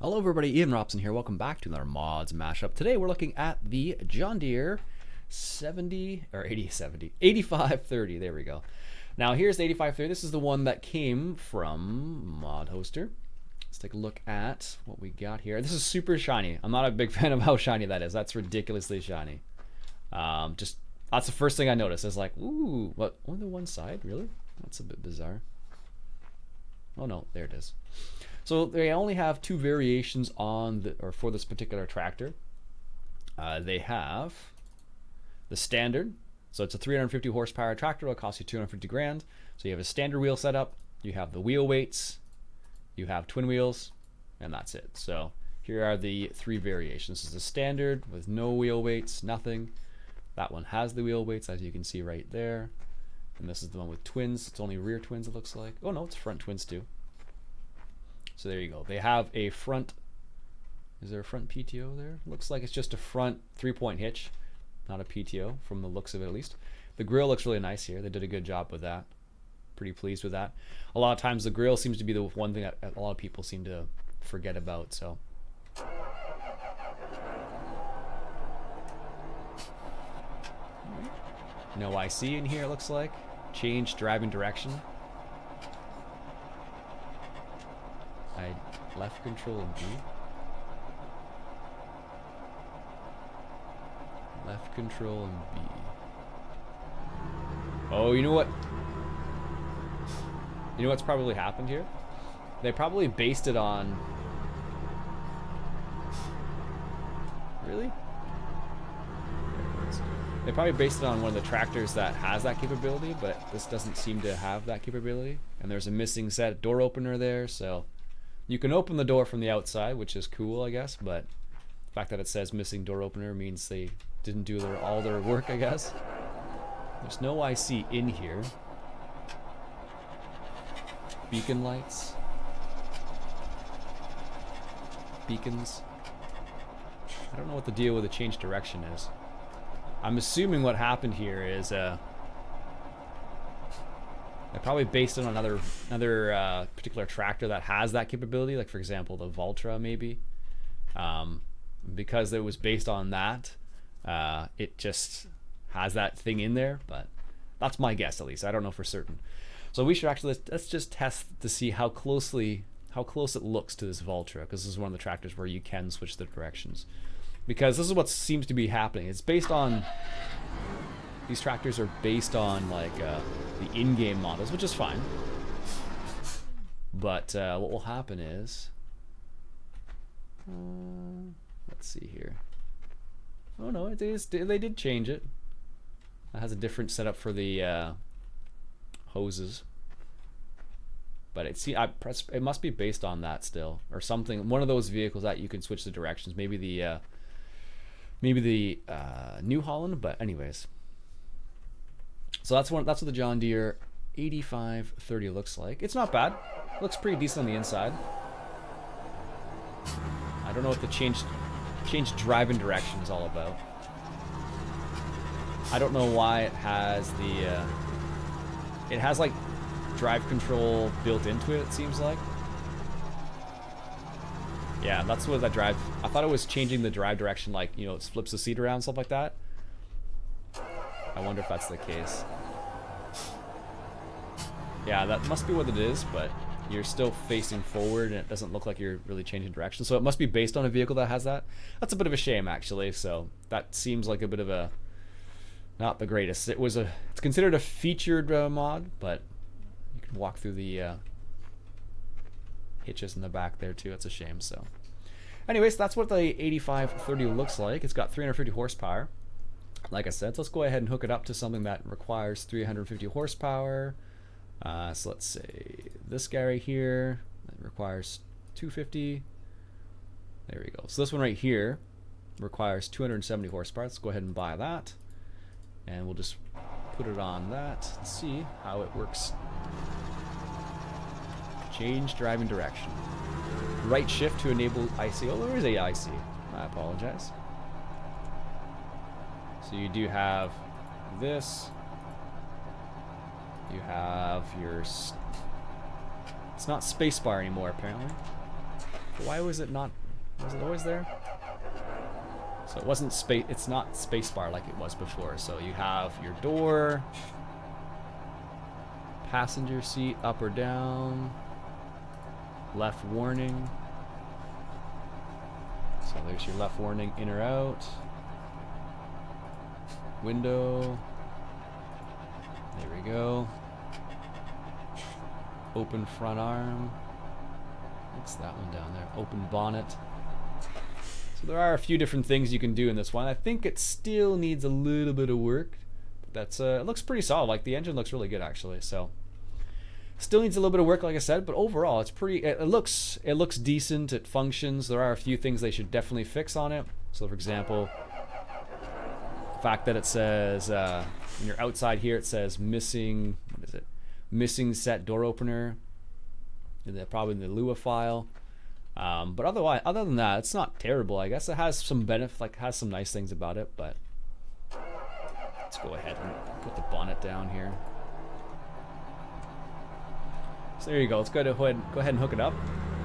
Hello everybody, Iain Robson here. Welcome back to another mods mashup. Today we're looking at the John Deere 8530. There we go. Now here's the 8530. This is the one that came from Mod Hoster. Let's take a look at what we got here. This is super shiny. I'm not a big fan of how shiny that is. That's ridiculously shiny. That's the first thing I noticed. It's like, ooh, what? Only the one side? Really? That's a bit bizarre. Oh no, there it is. So they only have two variations on for this particular tractor. They have the standard, so it's a 350 horsepower tractor. It'll cost you 250 grand. So you have a standard wheel setup, you have the wheel weights, you have twin wheels, and that's it. So here are the three variations. This is a standard with no wheel weights, nothing. That one has the wheel weights, as you can see right there. And this is the one with twins. It's only rear twins, it looks like. Oh no, it's front twins too. So there you go. They have a front, is there a front PTO there? Looks like it's just a front 3-point hitch, not a PTO from the looks of it at least. The grill looks really nice here. They did a good job with that. Pretty pleased with that. A lot of times the grill seems to be the one thing that a lot of people seem to forget about, so. No IC in here, it looks like. Change driving direction. Left control and B. Left control and B. Oh, you know what? You know what's probably happened here? They probably based it on... Really? They probably based it on one of the tractors that has that capability, but this doesn't seem to have that capability. And there's a missing set door opener there, so... You can open the door from the outside, which is cool, I guess, but the fact that it says missing door opener means they didn't do all their work, I guess. There's no IC in here. Beacon lights. Beacons. I don't know what the deal with the change direction is. I'm assuming what happened here is they probably based it on another particular tractor that has that capability, like for example the Valtra maybe. Because it was based on that, it just has that thing in there, but that's my guess at least. I don't know for certain. So we should actually, let's just test to see how close it looks to this Valtra, because this is one of the tractors where you can switch the directions. Because this is what seems to be happening. It's based on, these tractors are based on like the in-game models, which is fine. But what will happen is, let's see here. Oh no, they did change it. It has a different setup for the hoses. But it must be based on that still, or something. One of those vehicles that you can switch the directions. Maybe the New Holland. But anyways. So that's what the John Deere 8530 looks like. It's not bad. Looks pretty decent on the inside. I don't know what the change driving direction is all about. I don't know why it has it has like drive control built into it, it seems like. Yeah, that's what that drive. I thought it was changing the drive direction, like, you know, it flips the seat around, stuff like that. I wonder if that's the case. Yeah, that must be what it is, but you're still facing forward and it doesn't look like you're really changing direction. So it must be based on a vehicle that has that. That's a bit of a shame, actually. So that seems like a bit of a not the greatest. It's considered a featured mod, but you can walk through the hitches in the back there too. It's a shame. So anyways, that's what the 8530 looks like. It's got 350 horsepower. Like I said, so let's go ahead and hook it up to something that requires 350 horsepower. So let's say this guy right here, that requires 250. There we go. So this one right here requires 270 horsepower. Let's go ahead and buy that. And we'll just put it on that. Let's see how it works. Change driving direction. Right shift to enable IC. Oh, there is a IC. I apologize. So you do have this. You have your... It's not spacebar anymore, apparently. Why was it not? Was it always there? So it wasn't space. It's not spacebar like it was before. So you have your door, passenger seat up or down, left warning. So there's your left warning, in or out. Window. There we go. Open front arm. What's that one down there? Open bonnet. So there are a few different things you can do in this one. I think it still needs a little bit of work. But that's it looks pretty solid. Like the engine looks really good actually. So still needs a little bit of work, like I said, but overall it's pretty. It looks decent. It functions. There are a few things they should definitely fix on it. So for example, the fact that it says when you're outside here, it says missing. What is it? Missing set door opener. Probably in the Lua file. But other than that, it's not terrible. I guess it has some benefit, like has some nice things about it. But let's go ahead and put the bonnet down here. So there you go. Let's go ahead and hook it up.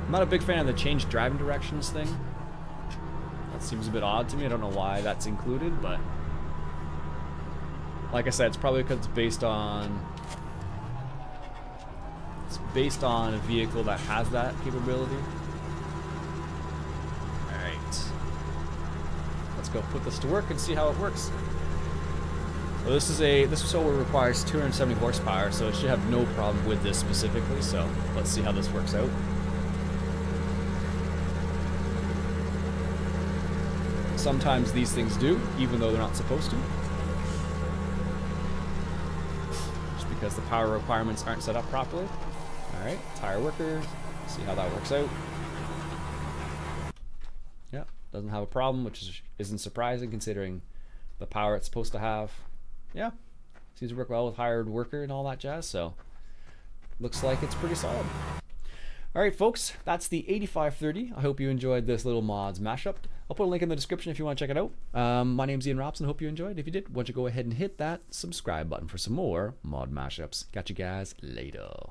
I'm not a big fan of the change driving directions thing. That seems a bit odd to me. I don't know why that's included, but like I said, it's probably because it's based on a vehicle that has that capability. Alright. Let's go put this to work and see how it works. So this solar requires 270 horsepower, so it should have no problem with this specifically, so let's see how this works out. Sometimes these things do, even though they're not supposed to. Just because the power requirements aren't set up properly. Alright, tire worker, see how that works out. Yeah, doesn't have a problem, which isn't surprising considering the power it's supposed to have. Yeah, seems to work well with hired worker and all that jazz, so looks like it's pretty solid. Alright folks, that's the 8530. I hope you enjoyed this little mods mashup. I'll put a link in the description if you want to check it out. My name's Iain Robson. Hope you enjoyed. If you did, why don't you go ahead and hit that subscribe button for some more mod mashups. Catch you guys later.